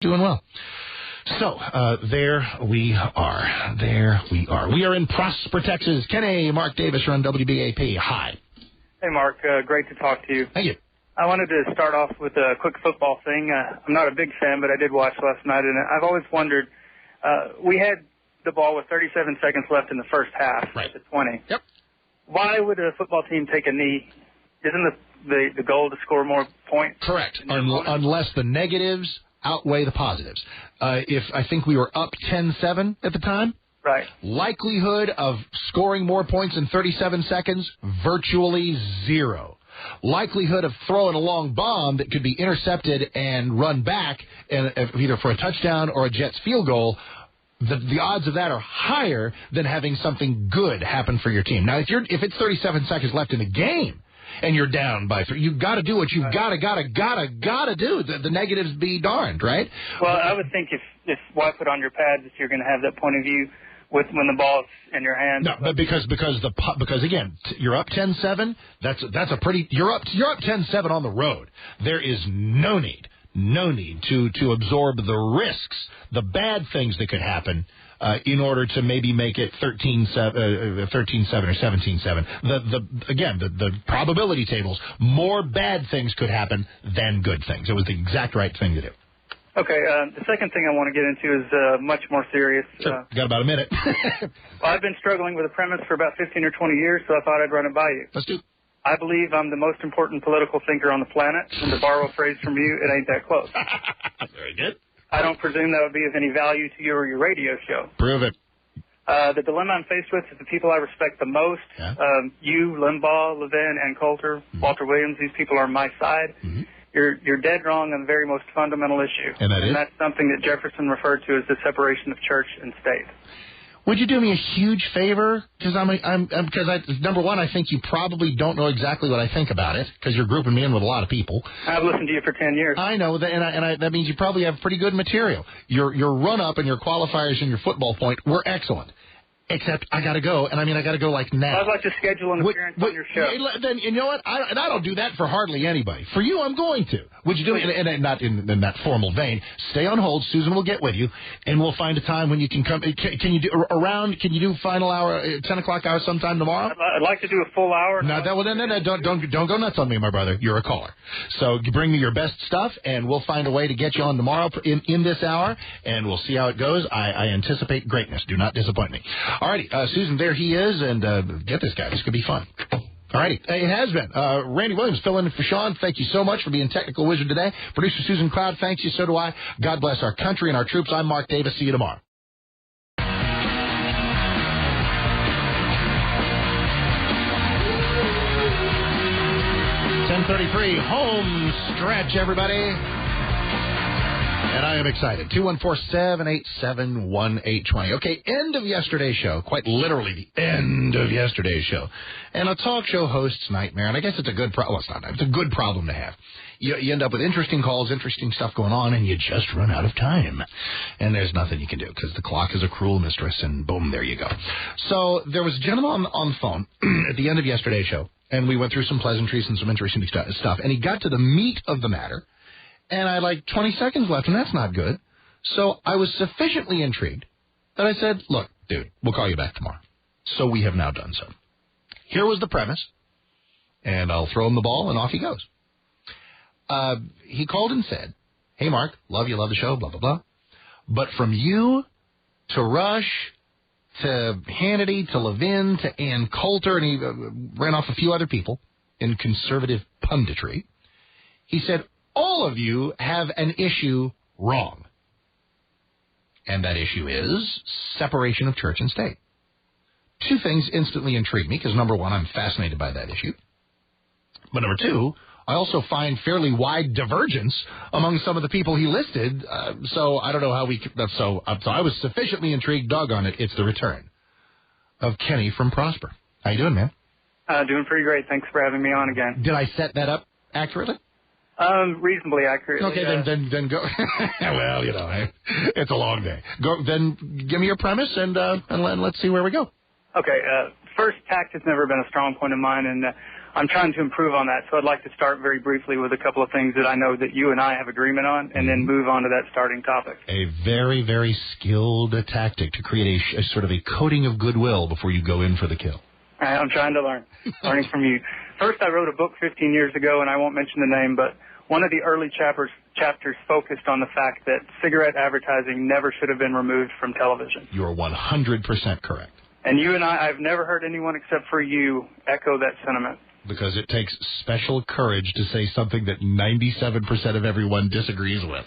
Doing well. So, there we are. We are in Prosper, Texas. Kenny, Mark Davis, you're on WBAP. Hi. Hey, Mark. Great to talk to you. Thank you. I wanted to start off with a quick football thing. I'm not a big fan, but I did watch last night, and I've always wondered, we had the ball with 37 seconds left in the first half at the 20. Yep. Why would a football team take a knee? Isn't the goal to score more points? Correct. Unless the negatives outweigh the positives. If I think we were up 10-7 at the time. Right. Likelihood of scoring more points in 37 seconds, virtually zero. Likelihood of throwing a long bomb that could be intercepted and run back, and either for a touchdown or a Jets field goal, the odds of that are higher than having something good happen for your team. Now, if it's 37 seconds left in the game, and you're down by 3, you've got to do what you've got to do. The negatives be darned, right? Well, I would think if why put on your pads if you're going to have that point of view when the ball's in your hands. No, but because again, you're up 10-7. That's a pretty. You're up 10-7 on the road. There is no need to absorb the risks, the bad things that could happen. In order to maybe make it 13-7 or 17-7. The probability tables, more bad things could happen than good things. It was the exact right thing to do. Okay, the second thing I want to get into is much more serious. Sure. Got about a minute. Well, I've been struggling with a premise for about 15 or 20 years, so I thought I'd run it by you. Let's do. I believe I'm the most important political thinker on the planet, and to borrow a phrase from you, it ain't that close. Very good. I don't presume that would be of any value to you or your radio show. Prove it. The dilemma I'm faced with is the people I respect the most, you, Limbaugh, Levin, and Coulter, Walter Williams, these people are on my side. Mm-hmm. You're dead wrong on the very most fundamental issue. And that's something that Jefferson referred to as the separation of church and state. Would you do me a huge favor? Because number one, I think you probably don't know exactly what I think about it, because you're grouping me in with a lot of people. I've listened to you for 10 years. I know that, and that means you probably have pretty good material. Your run up and your qualifiers and your football point were excellent. Except I got to go, and I got to go like now. I'd like to schedule an appearance on your show. Then you know what? I don't do that for hardly anybody. For you, I'm going to. Would you do it? And not in that formal vein. Stay on hold. Susan will get with you, and we'll find a time when you can come. Can you do final hour, 10 o'clock hour sometime tomorrow? I'd like to do a full hour. No, don't go nuts on me, my brother. You're a caller. So bring me your best stuff, and we'll find a way to get you on tomorrow in this hour, and we'll see how it goes. I anticipate greatness. Do not disappoint me. All righty, Susan, there he is, and get this guy. This could be fun. All righty, it has been. Randy Williams filling in for Sean. Thank you so much for being technical wizard today. Producer Susan Cloud, thanks you. So do I. God bless our country and our troops. I'm Mark Davis. See you tomorrow. 10:33, home stretch, everybody. And I am excited. 214-787-1820. Okay, end of yesterday's show. Quite literally the end of yesterday's show. And a talk show host's nightmare. And I guess it's a good problem. Well, it's not. It's a good problem to have. You end up with interesting calls, interesting stuff going on, and you just run out of time. And there's nothing you can do because the clock is a cruel mistress, and boom, there you go. So there was a gentleman on the phone at the end of yesterday's show, and we went through some pleasantries and some interesting stuff. And he got to the meat of the matter. And I had like 20 seconds left, and that's not good. So I was sufficiently intrigued that I said, look, dude, we'll call you back tomorrow. So we have now done so. Here was the premise, and I'll throw him the ball, and off he goes. He called and said, hey, Mark, love the show, blah, blah, blah. But from you to Rush to Hannity to Levin to Ann Coulter, and he ran off a few other people in conservative punditry, he said, all of you have an issue wrong. And that issue is separation of church and state. Two things instantly intrigue me, because number one, I'm fascinated by that issue. But number two, I also find fairly wide divergence among some of the people he listed. So I don't know how we could. So I was sufficiently intrigued, doggone it. It's the return of Kenny from Prosper. How you doing, man? Doing pretty great. Thanks for having me on again. Did I set that up accurately? Reasonably accurately. Okay, then go. Well, it's a long day. Go, then give me your premise, and let's see where we go. Okay, first, tact has never been a strong point of mine, and I'm trying to improve on that, so I'd like to start very briefly with a couple of things that I know that you and I have agreement on, and then move on to that starting topic. A very, very skilled tactic to create a sort of a coating of goodwill before you go in for the kill. I'm trying to learn, learning from you. First, I wrote a book 15 years ago, and I won't mention the name, but one of the early chapters focused on the fact that cigarette advertising never should have been removed from television. You are 100% correct. And you and I've never heard anyone except for you echo that sentiment. Because it takes special courage to say something that 97% of everyone disagrees with.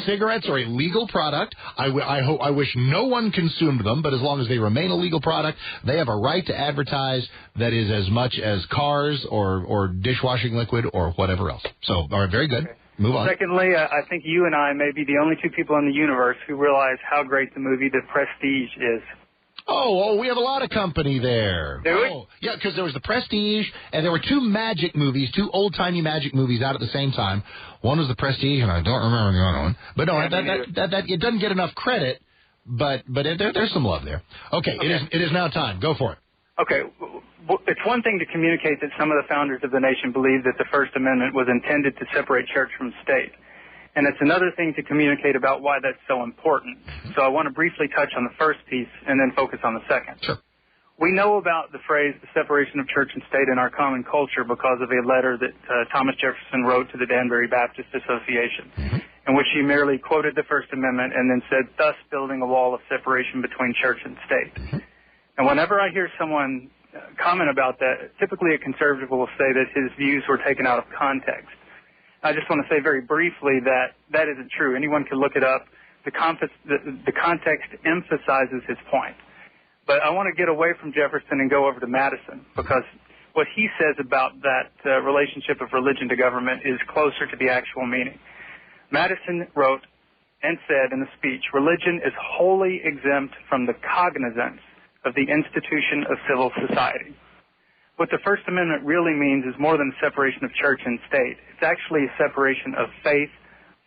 Cigarettes are a legal product. I wish no one consumed them, but as long as they remain a legal product, they have a right to advertise that is as much as cars or dishwashing liquid or whatever else. So, all right, very good. Okay. Move on. Secondly, I think you and I may be the only two people in the universe who realize how great the movie The Prestige is. Oh, we have a lot of company there. Do we? Oh, yeah, because there was The Prestige, and there were two magic movies, two old-timey magic movies out at the same time. One was The Prestige, and I don't remember the other one. But no, that it doesn't get enough credit, but there's some love there. Okay, it is now time. Go for it. Okay, it's one thing to communicate that some of the founders of the nation believed that the First Amendment was intended to separate church from state. And it's another thing to communicate about why that's so important. So I want to briefly touch on the first piece and then focus on the second. Sure. We know about the phrase, the separation of church and state in our common culture because of a letter that Thomas Jefferson wrote to the Danbury Baptist Association, in which he merely quoted the First Amendment and then said, thus building a wall of separation between church and state. And whenever I hear someone comment about that, typically a conservative will say that his views were taken out of context. I just want to say very briefly that that isn't true. Anyone can look it up. The context emphasizes his point. But I want to get away from Jefferson and go over to Madison, because what he says about that relationship of religion to government is closer to the actual meaning. Madison wrote and said in the speech, religion is wholly exempt from the cognizance of the institution of civil society. What the First Amendment really means is more than separation of church and state. It's actually a separation of faith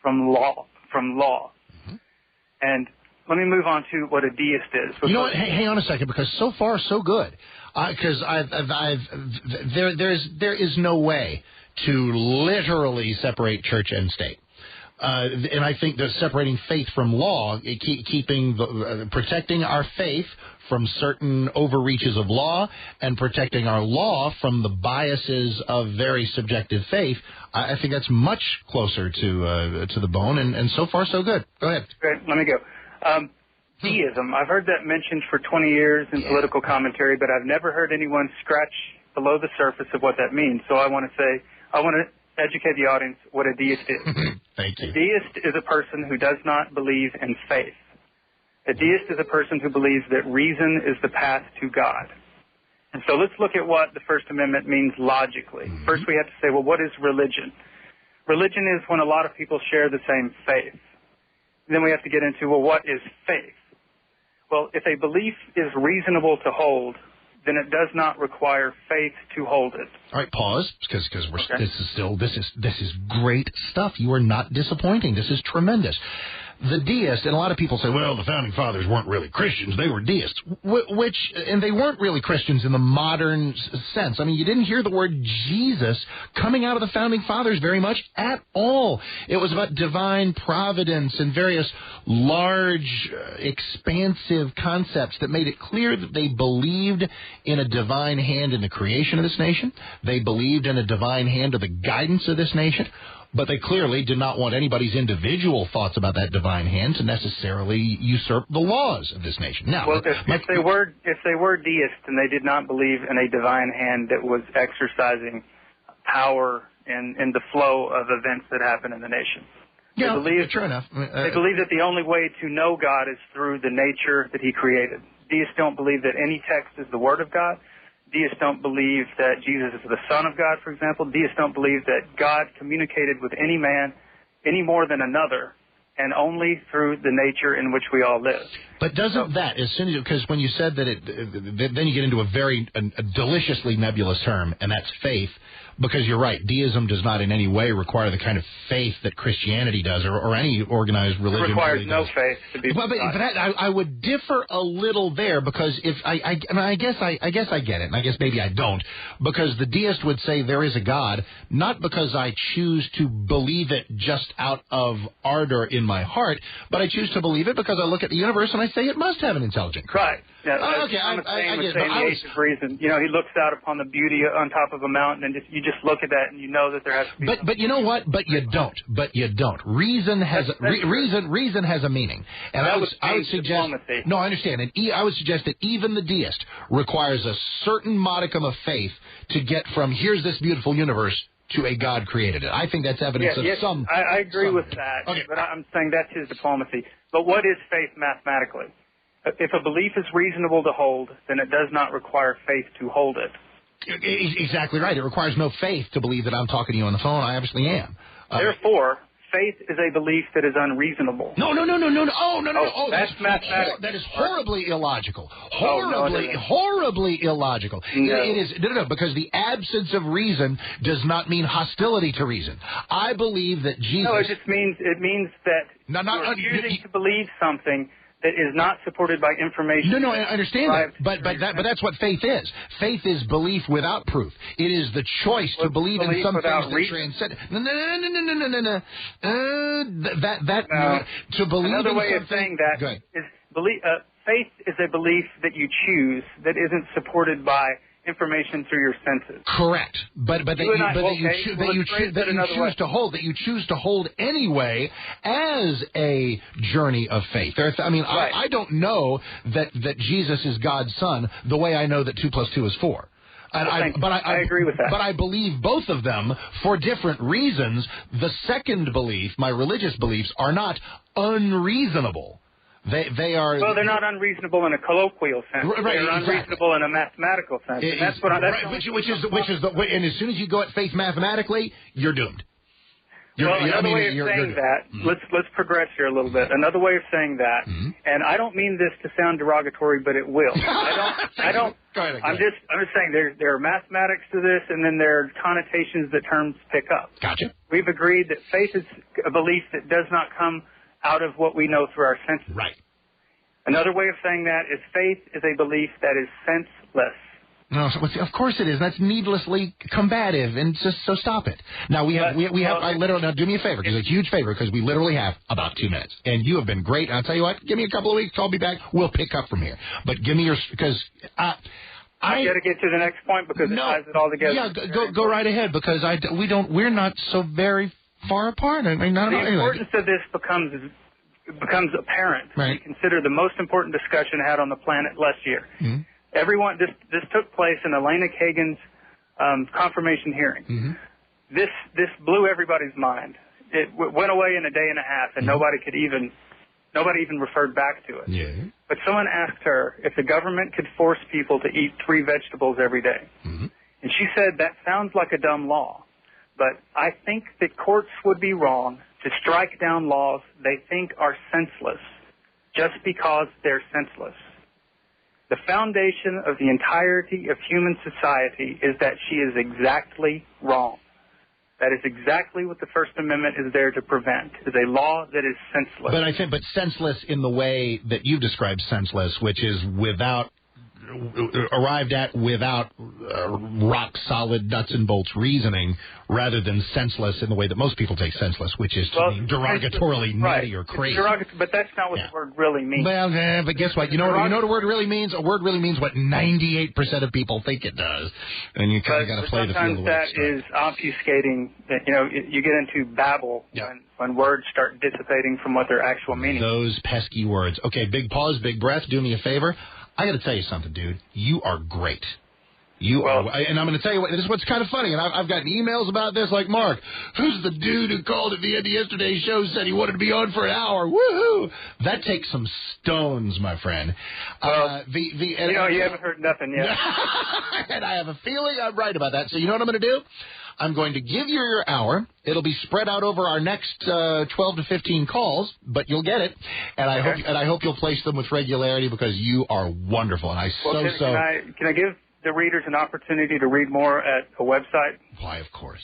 from law. And let me move on to what a deist is. You know what? Hey, hang on a second, because so far so good. Because there is no way to literally separate church and state. And I think that separating faith from law, protecting our faith from certain overreaches of law and protecting our law from the biases of very subjective faith, I think that's much closer to the bone, and so far so good. Go ahead. Great. Let me go. Deism. I've heard that mentioned for 20 years in political commentary, but I've never heard anyone scratch below the surface of what that means. So I want to educate the audience what a deist is. Thank you. A deist is a person who does not believe in faith. A deist is a person who believes that reason is the path to God. And so let's look at what the First Amendment means logically. First, we have to say, well, what is religion? Religion is when a lot of people share the same faith. Then we have to get into, well, what is faith? Well, if a belief is reasonable to hold, then it does not require faith to hold it. All right, pause, because this is great stuff. You are not disappointing. This is tremendous. The deist, and a lot of people say, well, the Founding Fathers weren't really Christians. They were deists, and they weren't really Christians in the modern sense. I mean, you didn't hear the word Jesus coming out of the Founding Fathers very much at all. It was about divine providence and various large, expansive concepts that made it clear that they believed in a divine hand in the creation of this nation. They believed in a divine hand of the guidance of this nation. But they clearly did not want anybody's individual thoughts about that divine hand to necessarily usurp the laws of this nation. Now, well, if they were deists and they did not believe in a divine hand that was exercising power in the flow of events that happen in the nation. Yeah, true enough. They believe that the only way to know God is through the nature that He created. Deists don't believe that any text is the Word of God. Deists don't believe that Jesus is the Son of God, for example. Deists don't believe that God communicated with any man any more than another and only through the nature in which we all live. But doesn't that, as soon as, because when you said that then you get into a deliciously nebulous term, and that's faith, because you're right, deism does not in any way require the kind of faith that Christianity does, or any organized religion. It requires really no does. faith to be. But I would differ a little there, because if I guess I get it, and I guess maybe I don't, because the deist would say there is a God, not because I choose to believe it just out of ardor in my heart, but I choose to believe it because I look at the universe and I say it must have an intelligent creator. Right. Yeah, okay, I get it. The age of reason. You know, he looks out upon the beauty on top of a mountain, and you just look at that and you know that there has to be. But you know what? But you don't. Reason has reason has a meaning, and I would suggest. Diplomacy. No, I understand, and I would suggest that even the deist requires a certain modicum of faith to get from here's this beautiful universe to a God created it. I think that's evidence of some. I agree with that, okay. But I'm saying that's his diplomacy. But what is faith mathematically? If a belief is reasonable to hold, then it does not require faith to hold it. Exactly right. It requires no faith to believe that I'm talking to you on the phone. I obviously am. Therefore, faith is a belief that is unreasonable. No. Oh, that's mathematics. That is horribly illogical. Horribly illogical. No. It is because the absence of reason does not mean hostility to reason. I believe that Jesus. No, it just means that you're choosing to believe something that is not supported by information. No, I understand that. But that's what faith is. Faith is belief without proof. It is the choice to believe in some things that transcend. No. To believe Another in way something. of saying that is faith is a belief that you choose that isn't supported by information through your senses. Correct, but you choose to hold anyway as a journey of faith. Right. I don't know that Jesus is God's son the way I know that 2 + 2 is 4. I agree with that. But I believe both of them for different reasons. The second belief, my religious beliefs, are not unreasonable. They are. Well, they're not unreasonable in a colloquial sense. Right, they're unreasonable in a mathematical sense. And that's what and as soon as you go at faith mathematically, you're doomed. Another way of saying that. Let's progress here a little bit. Another way of saying that, and I don't mean this to sound derogatory, but it will. I don't. I'm just saying there are mathematics to this, and then there are connotations that terms pick up. Gotcha. We've agreed that faith is a belief that does not come out of what we know through our senses. Right. Another way of saying that is faith is a belief that is senseless. No, of course it is. That's needlessly combative, and so stop it. Now we have. Now do me a favor, because a huge favor, because we literally have about 2 minutes, and you have been great. And I'll tell you what, give me a couple of weeks, I'll be back. We'll pick up from here. But give me your because. I got to get to the next point because it ties it all together. Yeah, go right ahead, because we're not so very far apart. I mean, the importance of this becomes apparent when you consider the most important discussion had on the planet last year. Mm-hmm. Everyone, this took place in Elena Kagan's confirmation hearing. Mm-hmm. This blew everybody's mind. It went away in a day and a half, and nobody even referred back to it. Yeah. But someone asked her if the government could force people to eat 3 vegetables every day, and she said that sounds like a dumb law. But I think that courts would be wrong to strike down laws they think are senseless just because they're senseless. The foundation of the entirety of human society is that she is exactly wrong. That is exactly what the First Amendment is there to prevent, is a law that is senseless. But senseless in the way that you described senseless, which is arrived at without rock-solid nuts and bolts reasoning, rather than senseless in the way that most people take senseless, which is to mean derogatorily nutty or crazy. But that's not what the word really means. Well, but guess what? You know what a word really means? A word really means what 98% of people think it does. And you kind of got to play the field. Sometimes that is obfuscating. You get into babble when words start dissipating from what their actual meaning is. Those pesky words. Okay, big pause, big breath. Do me a favor. I got to tell you something, dude. You are great. And I'm going to tell you what, this is what's kind of funny, and I've gotten emails about this, like, Mark, who's the dude who called at the end of yesterday's show, said he wanted to be on for an hour? Woohoo! That takes some stones, my friend. You haven't heard nothing yet. And I have a feeling I'm right about that. So you know what I'm going to do? I'm going to give you your hour. It'll be spread out over our next 12 to 15 calls, but you'll get it. And I hope you'll place them with regularity because you are wonderful. And can I give the readers an opportunity to read more at a website? Why, of course.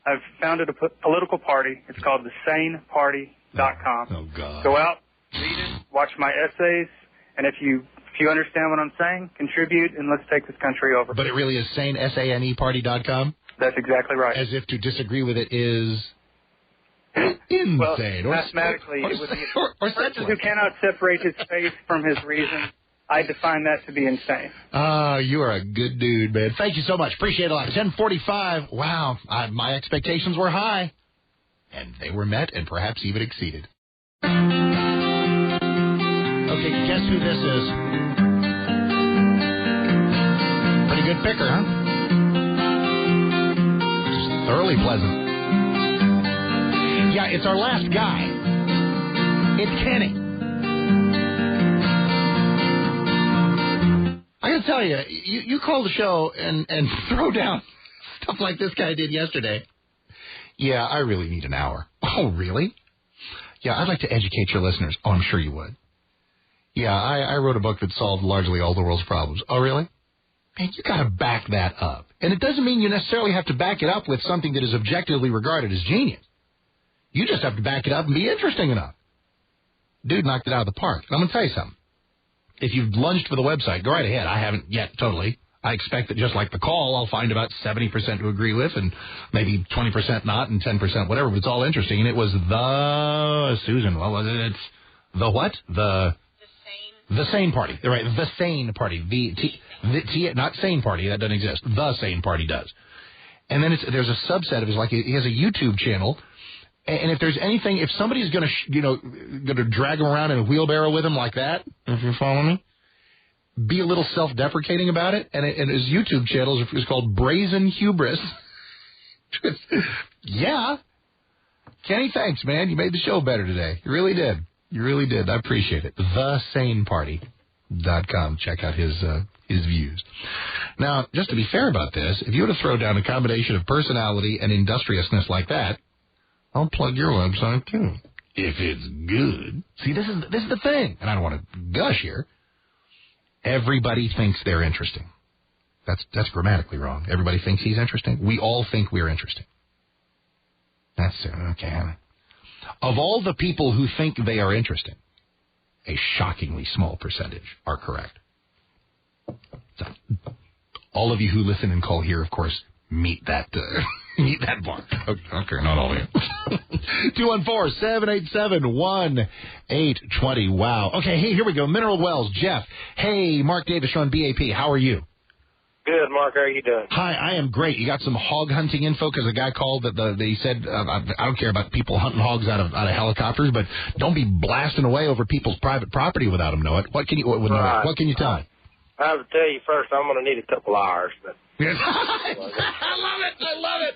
I've founded a political party. It's called the SaneParty.com. Oh, God. Go out, read it, watch my essays, and if you understand what I'm saying, contribute, and let's take this country over. But it really is Sane, SaneParty.com? That's exactly right. As if to disagree with it is insane. Well, mathematically, it would be a person who cannot separate his faith from his reason. I define that to be insane. You are a good dude, man. Thank you so much. Appreciate it a lot. 10:45. Wow, my expectations were high, and they were met and perhaps even exceeded. Okay, guess who this is? Pretty good picker, huh? Just thoroughly pleasant. Yeah, it's our last guy. It's Kenny. I gotta tell you, you call the show and throw down stuff like this guy did yesterday. Yeah, I really need an hour. Oh, really? Yeah, I'd like to educate your listeners. Oh, I'm sure you would. Yeah, I wrote a book that solved largely all the world's problems. Oh, really? Man, you got to back that up. And it doesn't mean you necessarily have to back it up with something that is objectively regarded as genius. You just have to back it up and be interesting enough. Dude knocked it out of the park. And I'm going to tell you something. If you've lunged for the website, go right ahead. I haven't yet, totally. I expect that just like the call, I'll find about 70% to agree with and maybe 20% not and 10% whatever. But it's all interesting. And it was Susan, what was it? It's the what? The Sane Party. Right, the Sane Party. Not Sane Party, that doesn't exist. The Sane Party does. And then there's a subset of it, like he has a YouTube channel. And if there's anything, if somebody's going to drag him around in a wheelbarrow with him like that, if you're following me, be a little self-deprecating about it. And his YouTube channel is called Brazen Hubris. Yeah. Kenny, thanks, man. You made the show better today. You really did. You really did. I appreciate it. TheSaneParty.com. Check out his views. Now, just to be fair about this, if you were to throw down a combination of personality and industriousness like that, I'll plug your website, too. If it's good. See, this is the thing. And I don't want to gush here. Everybody thinks they're interesting. That's grammatically wrong. Everybody thinks he's interesting. We all think we're interesting. That's okay. Of all the people who think they are interesting, a shockingly small percentage are correct. So, all of you who listen and call here, of course, meet that bar. Okay, not all of you. 214-787-1820. Wow. Okay, hey, here we go. Mineral Wells, Jeff. Hey, Mark Davis on BAP. How are you? Good, Mark. How are you doing? Hi, I am great. You got some hog hunting info because a guy called that he said I don't care about people hunting hogs out of helicopters, but don't be blasting away over people's private property without them know it. What can you tell me? I have to tell you first, I'm going to need a couple hours, but. I love it.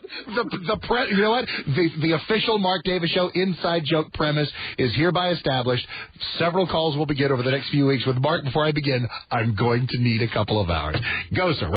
You know what? The official Mark Davis Show inside joke premise is hereby established. Several calls will begin over the next few weeks with Mark. Before I begin, I'm going to need a couple of hours. Go, sir.